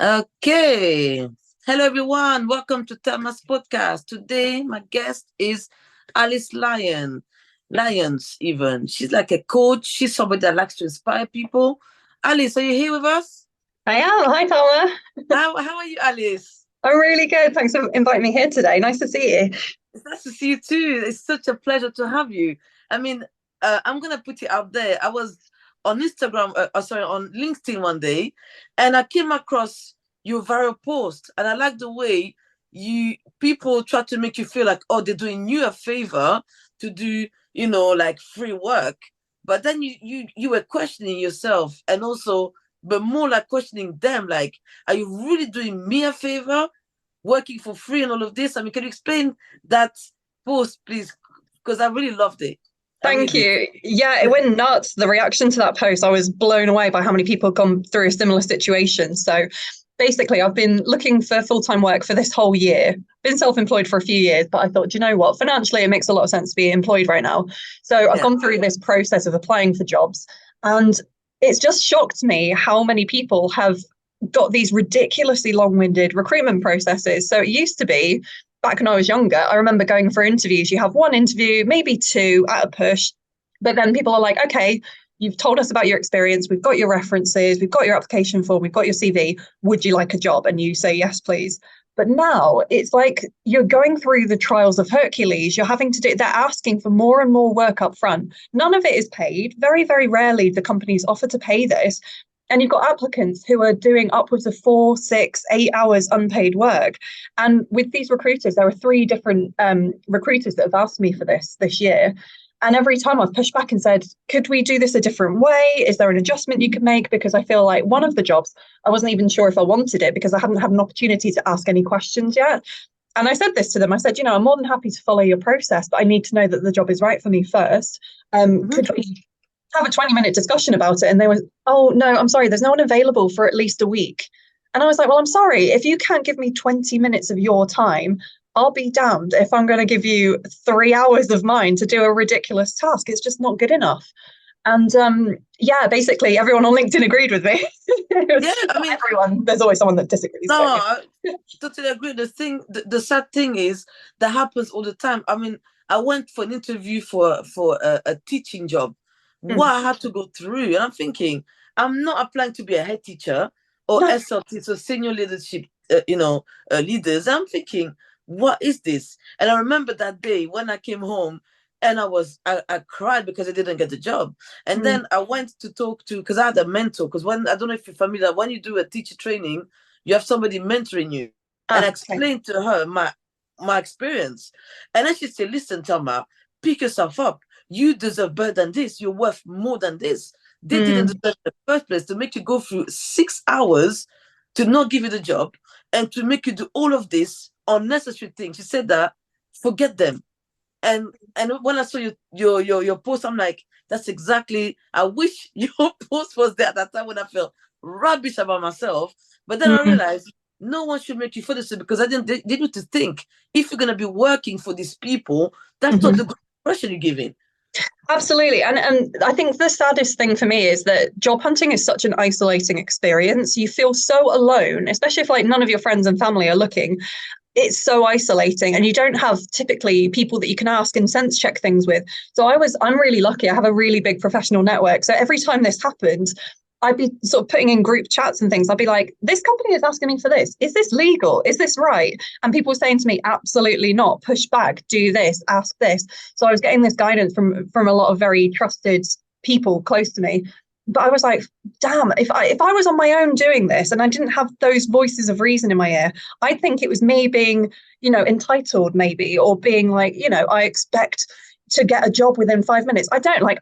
Okay. Hello, everyone. Welcome to Thelma's podcast. Today, my guest is Alice Lyons, even. She's like a coach. She's somebody that likes to inspire people. Alice, are you here with us? I am. Hi, Thelma. How are you, Alice? I'm really good. Thanks for inviting me here today. Nice to see you. It's nice to see you too. It's such a pleasure to have you. I mean, I'm gonna put it out there. I was on Instagram, sorry, on LinkedIn one day, and I came across your viral post, and I like the way you people try to make you feel like, oh, they're doing you a favor to do, like free work, but then you were questioning yourself, and also, but more like questioning them, like, are you really doing me a favor? Working for free and all of this. I mean, can you explain that post, please? Because I really loved it. I really Thank did. you. Yeah, it went nuts. The reaction to that post, I was blown away by how many people have gone through a similar situation. So basically, I've been looking for full-time work for this whole year. Been self-employed for a few years, but I thought, do you know what? Financially, it makes a lot of sense to be employed right now. So I've Yeah. gone through this process of applying for jobs, and it's just shocked me how many people have got these ridiculously long-winded recruitment processes. So it used to be back when I was younger, I remember going for interviews. You have one interview, maybe two at a push, but then people are like, okay, you've told us about your experience, we've got your references, we've got your application form, we've got your CV. Would you like a job? And you say, yes, please. But now it's like you're going through the trials of Hercules. You're having to do, they're asking for more and more work up front. None of it is paid. Very, very rarely the companies offer to pay this. And you've got applicants who are doing upwards of 4, 6, 8 hours unpaid work. And with these recruiters, there are three different recruiters that have asked me for this year. And every time I've pushed back and said, could we do this a different way? Is there an adjustment you could make? Because I feel like one of the jobs, I wasn't even sure if I wanted it because I hadn't had an opportunity to ask any questions yet. And I said this to them. I said, I'm more than happy to follow your process, but I need to know that the job is right for me first. Mhm. Could we have a 20-minute discussion about it? And they were, oh, no, I'm sorry, there's no one available for at least a week. And I was like, well, I'm sorry, if you can't give me 20 minutes of your time, I'll be damned if I'm going to give you 3 hours of mine to do a ridiculous task. It's just not good enough. And yeah, basically everyone on LinkedIn agreed with me. Yeah, I Not mean, everyone. There's always someone that disagrees, no, but I totally agree. The sad thing is that happens all the time. I mean, I went for an interview for a teaching job. yeah. What I had to go through, and I'm thinking, I'm not applying to be a head teacher or No. SLT, so senior leadership, leaders. I'm thinking, what is this? And I remember that day when I came home. And I cried because I didn't get the job. And Mm. then I went to talk to, because I had a mentor. Because when, I don't know if you're familiar, when you do a teacher training, you have somebody mentoring you. And I Okay. explained to her my experience. And then she said, listen, Tama, pick yourself up. You deserve better than this. You're worth more than this. They didn't Mm. deserve in the first place to make you go through 6 hours to not give you the job and to make you do all of this unnecessary things. She said that forget them. And when I saw your post, I'm like, that's exactly. I wish your post was there at that time when I felt rubbish about myself. But then I Mm. realized no one should make you feel this because I didn't. They need to think if you're gonna be working for these people, that's not the Mhm. good impression you're giving. Absolutely. And I think the saddest thing for me is that job hunting is such an isolating experience. You feel so alone, especially if like none of your friends and family are looking. It's so isolating and you don't have typically people that you can ask and sense check things with. I'm really lucky. I have a really big professional network. So every time this happened, I'd be sort of putting in group chats and things. I'd be like, this company is asking me for this. Is this legal? Is this right? And people were saying to me, absolutely not. Push back, do this, ask this. So I was getting this guidance from a lot of very trusted people close to me. But I was like, damn, if I was on my own doing this and I didn't have those voices of reason in my ear, I think it was me being, entitled maybe, or being like, I expect to get a job within 5 minutes. I don't like,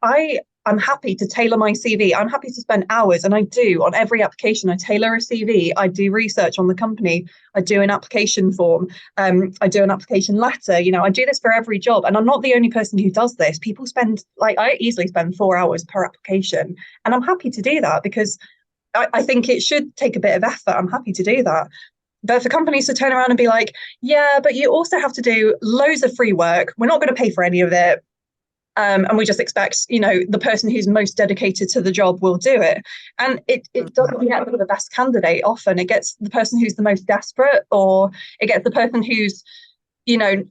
I'm happy to tailor my CV. I'm happy to spend hours, and I do on every application. I tailor a CV. I do research on the company. I do an application form. I do an application letter. I do this for every job, and I'm not the only person who does this. People spend I easily spend 4 hours per application, and I'm happy to do that because I think it should take a bit of effort. I'm happy to do that. But for companies to turn around and be like, yeah, but you also have to do loads of free work. We're not going to pay for any of it. And we just expect, the person who's most dedicated to the job will do it. And it doesn't get the best candidate often. It gets the person who's the most desperate, or it gets the person who's,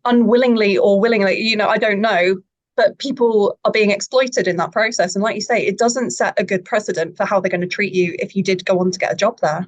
unwillingly or willingly, I don't know, but people are being exploited in that process. And like you say, it doesn't set a good precedent for how they're going to treat you if you did go on to get a job there.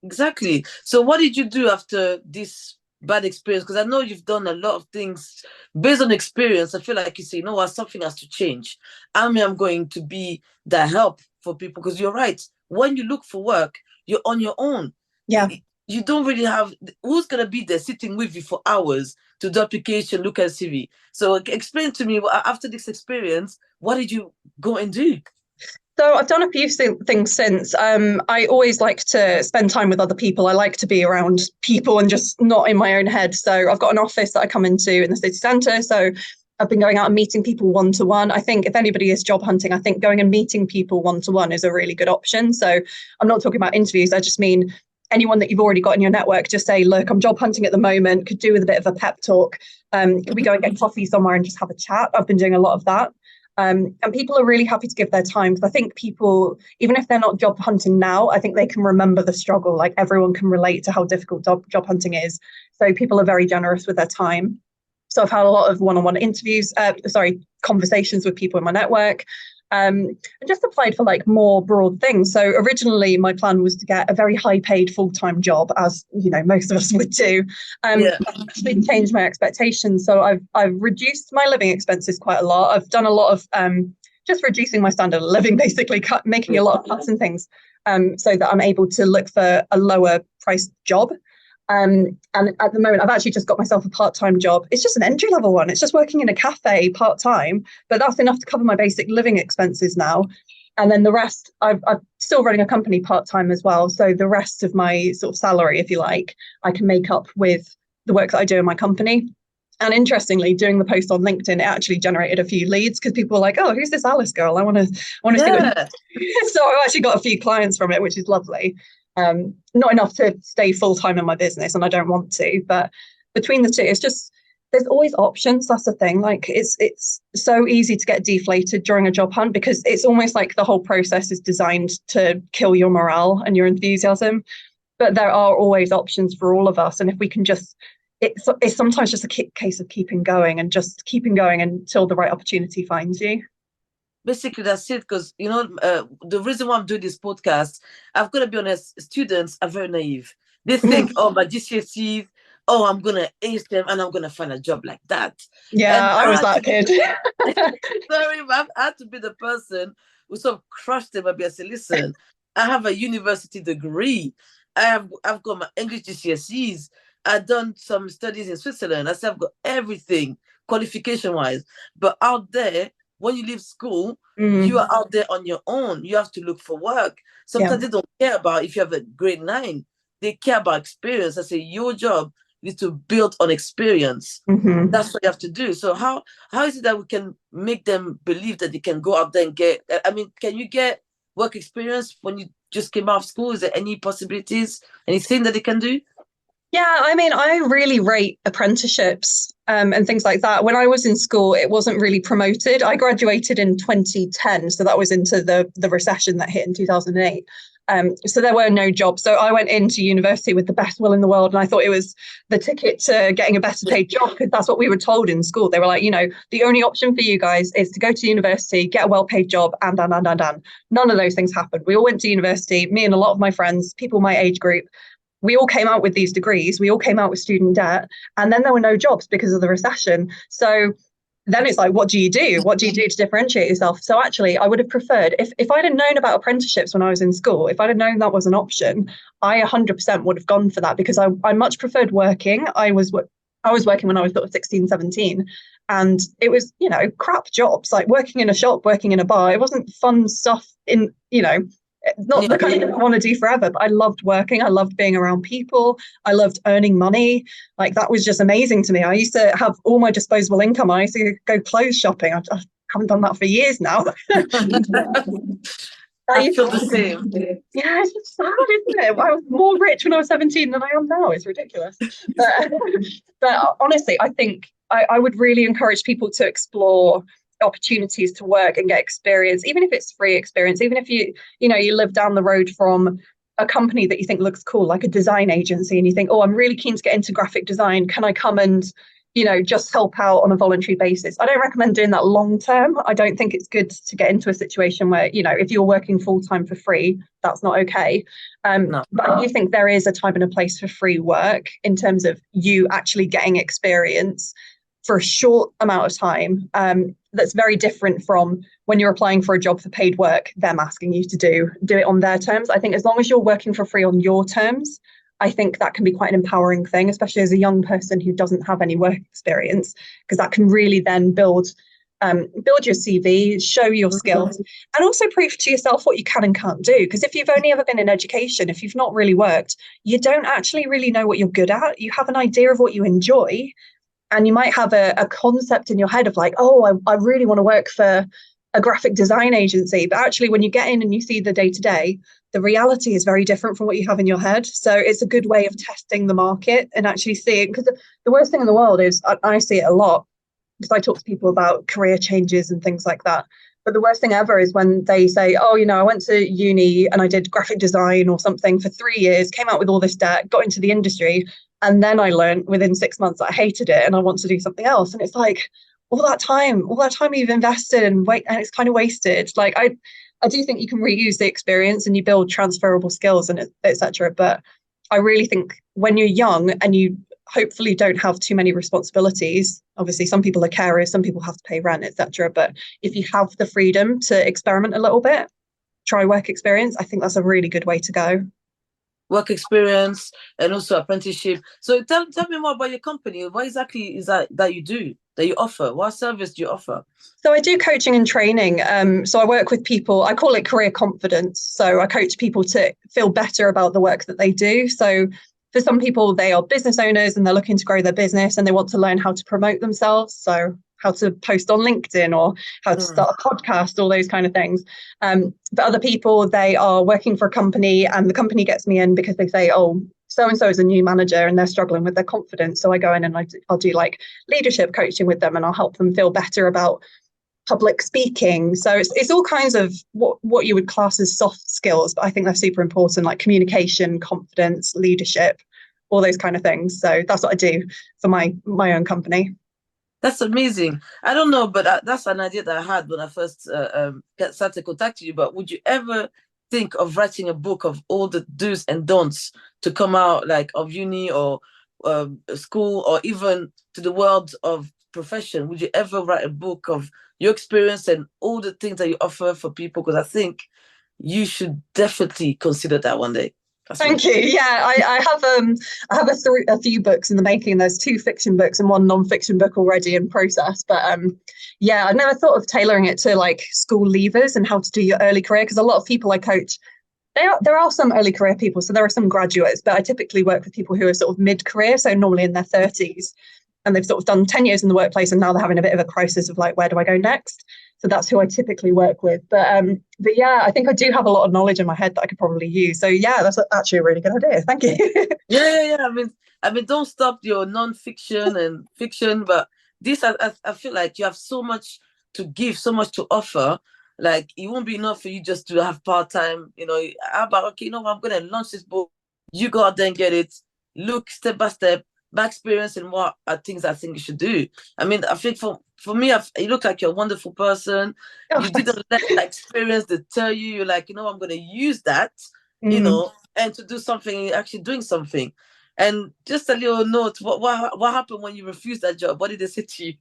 Exactly. So what did you do after this bad experience? Because I know you've done a lot of things based on experience. I feel like you say, you know what, something has to change. I'm going to be the help for people, because you're right. When you look for work, you're on your own. Yeah. You don't really have who's gonna be there sitting with you for hours to do application, look at CV. So explain to me, after this experience, what did you go and do? So I've done a few things since. I always like to spend time with other people. I like to be around people and just not in my own head. So I've got an office that I come into in the city centre. So I've been going out and meeting people one-to-one. I think if anybody is job hunting, I think going and meeting people one-to-one is a really good option. So I'm not talking about interviews. I just mean anyone that you've already got in your network. Just say, look, I'm job hunting at the moment. Could do with a bit of a pep talk. Could we go and get coffee somewhere and just have a chat? I've been doing a lot of that. And people are really happy to give their time, because I think people, even if they're not job hunting now, I think they can remember the struggle. Like, everyone can relate to how difficult job hunting is. So people are very generous with their time. So I've had a lot of one-on-one interviews, conversations with people in my network, and just applied for like more broad things. So originally my plan was to get a very high paid full-time job, as most of us would do. Yeah. I've actually changed my expectations. So I've reduced my living expenses quite a lot. I've done a lot of just reducing my standard of living, basically making a lot of cuts and things, so that I'm able to look for a lower priced job. And at the moment, I've actually just got myself a part-time job. It's just an entry-level one. It's just working in a cafe part-time, but that's enough to cover my basic living expenses now. And then the rest, I'm still running a company part-time as well. So the rest of my sort of salary, if you like, I can make up with the work that I do in my company. And interestingly, doing the post on LinkedIn, it actually generated a few leads, because people were like, "Oh, who's this Alice girl? I want to see what." So I've actually got a few clients from it, which is lovely. Not enough to stay full time in my business, and I don't want to. But between the two, it's just, there's always options. That's the thing. Like, it's so easy to get deflated during a job hunt, because it's almost like the whole process is designed to kill your morale and your enthusiasm. But there are always options for all of us, and if we can just. It's sometimes just a case of keeping going until the right opportunity finds you. Basically, that's it. Because the reason why I'm doing this podcast, I've got to be honest, students are very naive. They think, oh, my GCSEs, oh, I'm gonna ace them and I'm gonna find a job like that. Yeah, And I was that kid. Sorry, I had to be the person who sort of crushed them and say, listen, I have a university degree. I've got my English GCSEs. I've done some studies in Switzerland. I said, I've got everything qualification wise. But out there, when you leave school, you are out there on your own. You have to look for work. Sometimes they don't care about if you have a grade 9. They care about experience. I say your job is to build on experience. That's what you have to do. So how is it that we can make them believe that they can go out there and get? I mean, can you get work experience when you just came out of school? Is there any possibilities? Anything that they can do? Yeah, I mean, I really rate apprenticeships and things like that. When I was in school, it wasn't really promoted. I graduated in 2010, so that was into the recession that hit in 2008. So there were no jobs. So I went into university with the best will in the world, and I thought it was the ticket to getting a better paid job, because that's what we were told in school. They were like, the only option for you guys is to go to university, get a well-paid job, and. None of those things happened. We all went to university, me and a lot of my friends, people my age group. We all came out with these degrees. We all came out with student debt, and then there were no jobs because of the recession. So then it's like, what do you do? What do you do to differentiate yourself? So actually, I would have preferred, if I'd have known about apprenticeships when I was in school, if I'd have known that was an option, I 100% would have gone for that, because I much preferred working. I was working when I was sort of 16, 17, and it was, crap jobs, like working in a shop, working in a bar. It wasn't fun stuff not the kind of thing I want to do forever, but I loved working. I loved being around people. I loved earning money. Like, that was just amazing to me. I used to have all my disposable income. I used to go clothes shopping. I haven't done that for years now. I feel the same. Yeah, it's just sad, isn't it? I was more rich when I was 17 than I am now. It's ridiculous. But honestly, I think I would really encourage people to explore opportunities to work and get experience, even if it's free experience, even if you live down the road from a company that you think looks cool, like a design agency, and you think, oh, I'm really keen to get into graphic design. Can I come and, just help out on a voluntary basis? I don't recommend doing that long term. I don't think it's good to get into a situation where, if you're working full time for free, that's not okay. No. But I do think there is a time and a place for free work in terms of you actually getting experience for a short amount of time. That's very different from when you're applying for a job for paid work, them asking you to do it on their terms. I think as long as you're working for free on your terms, I think that can be quite an empowering thing, especially as a young person who doesn't have any work experience, because that can really then build your CV, show your skills, and also prove to yourself what you can and can't do. Because if you've only ever been in education, if you've not really worked, you don't actually really know what you're good at. You have an idea of what you enjoy, and you might have a concept in your head of like, oh, I really want to work for a graphic design agency. But actually, when you get in and you see the day-to-day, the reality is very different from what you have in your head. So it's a good way of testing the market and actually seeing, because the worst thing in the world is, I see it a lot, because I talk to people about career changes and things like that. But the worst thing ever is when they say, oh, I went to uni and I did graphic design or something for 3 years, came out with all this debt, got into the industry, and then I learned within 6 months that I hated it and I want to do something else. And it's like, all that time you've invested and it's kind of wasted. Like, I do think you can reuse the experience and you build transferable skills and etc. But I really think when you're young and you hopefully don't have too many responsibilities, obviously some people are carers, some people have to pay rent, etc. But if you have the freedom to experiment a little bit, try work experience, I think that's a really good way to go. Work experience and also apprenticeship. So tell me more about your company. What exactly is that you do, that you offer? What service do you offer? So I do coaching and training. So I work with people, I call it career confidence. So I coach people to feel better about the work that they do. So for some people, they are business owners and they're looking to grow their business and they want to learn how to promote themselves. So how to post on LinkedIn or how to start a podcast, all those kind of things. But other people, they are working for a company and the company gets me in because they say, oh, so-and-so is a new manager and they're struggling with their confidence. So I go in and I'll do like leadership coaching with them and I'll help them feel better about public speaking. So it's all kinds of what you would class as soft skills, but I think they're super important, like communication, confidence, leadership, all those kind of things. So that's what I do for my own company. That's amazing. I don't know, but that's an idea that I had when I first started contacting you. But would you ever think of writing a book of all the do's and don'ts to come out like of uni or school or even to the world of profession? Would you ever write a book of your experience and all the things that you offer for people? Because I think you should definitely consider that one day. Thank you. Yeah, I have a few books in the making. There's 2 fiction books and 1 non-fiction book already in process. But yeah, I never thought of tailoring it to like school leavers and how to do your early career, because a lot of people I coach, there are some early career people, so there are some graduates, but I typically work with people who are sort of mid-career, so normally in their 30s, and they've sort of done 10 years in the workplace and now they're having a bit of a crisis of like, where do I go next? So that's who I typically work with. But yeah, I think I do have a lot of knowledge in my head that I could probably use. So yeah, that's actually a really good idea. Thank you. Yeah. I mean, don't stop your non-fiction and fiction, but this, I feel like you have so much to give, so much to offer. Like it won't be enough for you just to have part-time. How about, okay, I'm gonna launch this book. You go out there and get it. Look step by step, my experience and what are things I think you should do. I mean, I think for me, you look like you're a wonderful person. Oh, You didn't let that experience to tell you, you're like, I'm going to use that, and to do something, actually doing something. And just a little note, what happened when you refused that job? What did they say to you?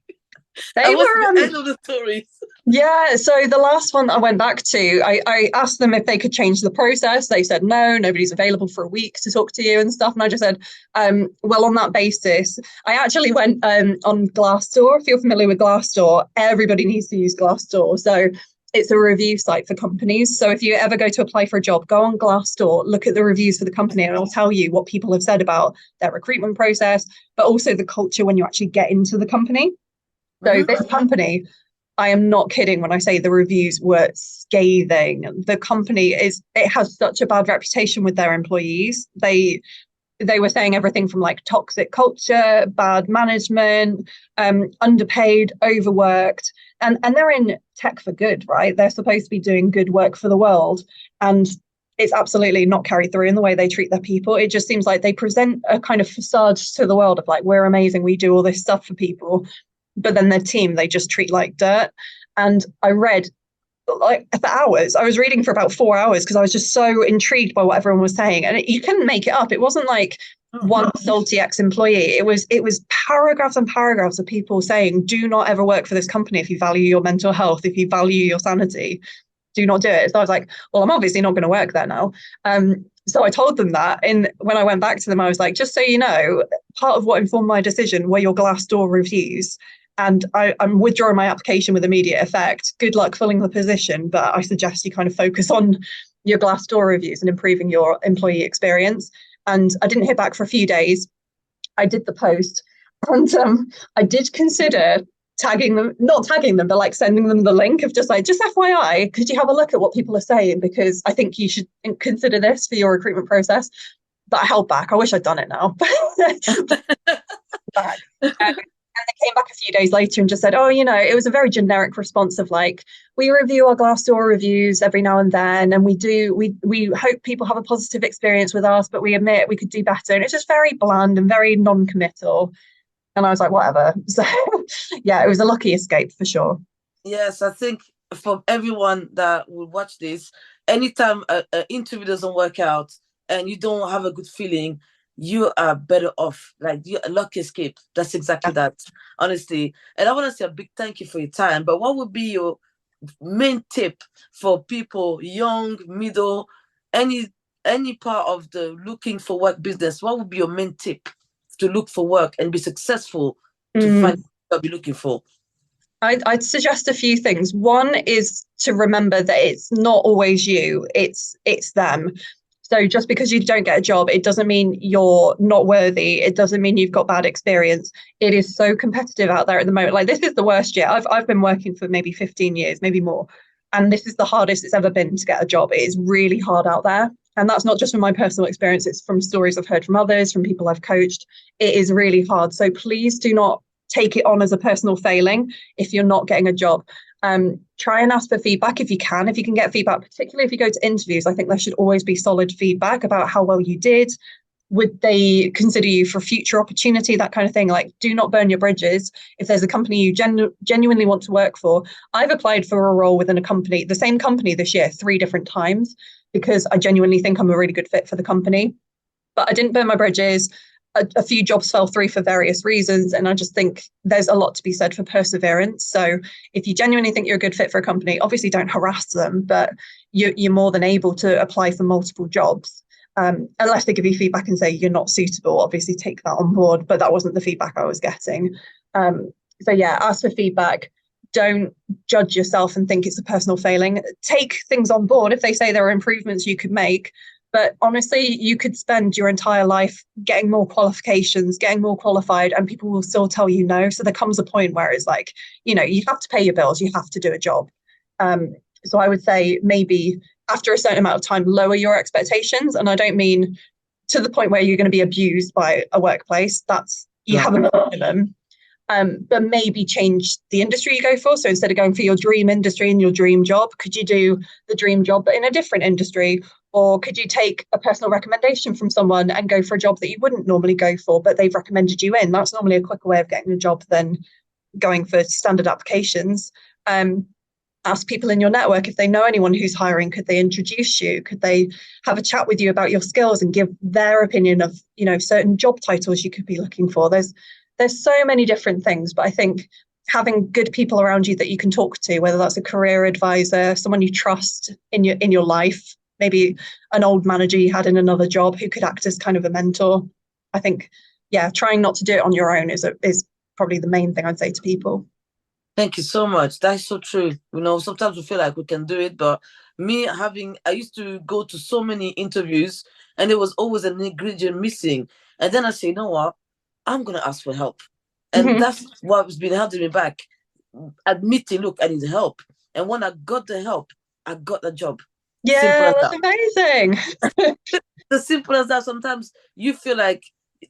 They And what's were the end of the story? Yeah, so the last one I went back to, I asked them if they could change the process. They said no, nobody's available for a week to talk to you and stuff. And I just said, well, on that basis, I actually went on Glassdoor. If you're familiar with Glassdoor, everybody needs to use Glassdoor. So it's a review site for companies. So if you ever go to apply for a job, go on Glassdoor, look at the reviews for the company, and it'll tell you what people have said about their recruitment process, but also the culture when you actually get into the company. So this company, I am not kidding when I say the reviews were scathing. The company it has such a bad reputation with their employees. They were saying everything from like toxic culture, bad management, underpaid, overworked. and they're in tech for good, right? They're supposed to be doing good work for the world, and it's absolutely not carried through in the way they treat their people. It just seems like they present a kind of facade to the world of like, we're amazing, we do all this stuff for people, but then their team they just treat like dirt. And I read like for hours. I was reading for about 4 hours because I was just so intrigued by what everyone was saying, and you couldn't make it up. It wasn't like one salty ex-employee. It was paragraphs and paragraphs of people saying, "Do not ever work for this company if you value your mental health, if you value your sanity. Do not do it." So I was like, "Well, I'm obviously not going to work there now." So I told them that, and when I went back to them, I was like, "Just so you know, part of what informed my decision were your Glassdoor reviews." And I'm withdrawing my application with immediate effect. Good luck filling the position, but I suggest you kind of focus on your Glassdoor reviews and improving your employee experience. And I didn't hear back for a few days. I did the post, and I did consider tagging them, not tagging them, but like sending them the link of just FYI, could you have a look at what people are saying? Because I think you should consider this for your recruitment process. But I held back. I wish I'd done it now. Back. And they came back a few days later and just said, "Oh, it was a very generic response of like, we review our Glassdoor reviews every now and then, and we hope people have a positive experience with us, but we admit we could do better." And it's just very bland and very non-committal. And I was like, whatever. So yeah, it was a lucky escape for sure. Yes, I think for everyone that will watch this, anytime an interview doesn't work out and you don't have a good feeling, you are better off. Like you a lucky escape. That's exactly that, honestly. And I want to say a big thank you for your time. But what would be your main tip for people, young, middle, any any part of the looking for work business? What would be your main tip to look for work and be successful to find Mm. what you're looking for? I'd suggest a few things. One is to remember that it's not always you, it's them. So just because you don't get a job, it doesn't mean you're not worthy. It doesn't mean you've got bad experience. It is so competitive out there at the moment. Like this is the worst year. I've been working for maybe 15 years, maybe more. And this is the hardest it's ever been to get a job. It is really hard out there. And that's not just from my personal experience, it's from stories I've heard from others, from people I've coached. It is really hard. So please do not take it on as a personal failing if you're not getting a job. Try and ask for feedback if you can. If you can get feedback, particularly if you go to interviews, I think there should always be solid feedback about how well you did. Would they consider you for future opportunity, that kind of thing? Like, do not burn your bridges. If there's a company you genuinely want to work for, I've applied for a role within a company, the same company this year, 3 different times, because I genuinely think I'm a really good fit for the company. But I didn't burn my bridges. A few jobs fell through for various reasons. And I just think there's a lot to be said for perseverance. So if you genuinely think you're a good fit for a company, obviously don't harass them, but you're more than able to apply for multiple jobs. Unless they give you feedback and say you're not suitable, obviously take that on board. But that wasn't the feedback I was getting. So yeah, ask for feedback. Don't judge yourself and think it's a personal failing. Take things on board if they say there are improvements you could make. But honestly, you could spend your entire life getting more qualifications, getting more qualified, and people will still tell you no. So there comes a point where it's like, you have to pay your bills, you have to do a job. So I would say maybe after a certain amount of time, lower your expectations. And I don't mean to the point where you're going to be abused by a workplace. You have a minimum. But maybe change the industry you go for. So instead of going for your dream industry and your dream job, could you do the dream job but in a different industry? Or could you take a personal recommendation from someone and go for a job that you wouldn't normally go for, but they've recommended you in? That's normally a quicker way of getting a job than going for standard applications. Ask people in your network if they know anyone who's hiring. Could they introduce you? Could they have a chat with you about your skills and give their opinion of, certain job titles you could be looking for? There's so many different things, but I think having good people around you that you can talk to, whether that's a career advisor, someone you trust in your life, maybe an old manager you had in another job who could act as kind of a mentor. I think, yeah, trying not to do it on your own is probably the main thing I'd say to people. Thank you so much. That's so true. Sometimes we feel like we can do it, but I used to go to so many interviews and there was always an ingredient missing. And then I say, you know what? I'm going to ask for help. And Mm-hmm. that's what's been holding me back. Admitting, look, I need help. And when I got the help, I got the job. Simple Yeah, as that's that. amazing. The simple as that. Sometimes you feel like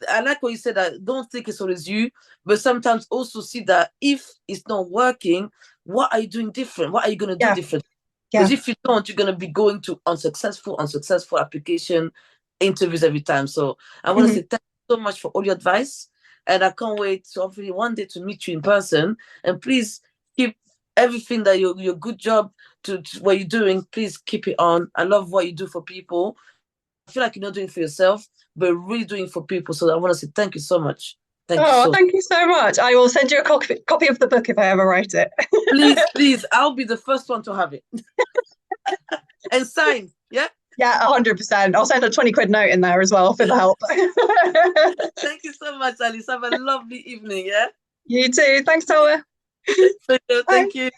I like what you said, that don't think it's always you, but sometimes also see that if it's not working, what are you doing different? What are you going to do Yeah, different? yeah. Because if you don't, you're going to be going to unsuccessful application interviews every time. So I want to Mhm. say thank you so much for all your advice. And I can't wait to hopefully one day to meet you in person. And please keep everything that your good job to what you're doing, please keep it on. I love what you do for people. I feel like you're not doing it for yourself, but really doing it for people. So I want to say thank you so much. Thank you Oh, so. thank you so much. I will send you a copy of the book if I ever write it. Please, please, I'll be the first one to have it and sign. Yeah. Yeah, 100%. I'll send a 20 quid note in there as well for the help. Thank you so much, Alice. Have a lovely evening. Yeah. You too. Thanks, Toa. So, Bye. thank you.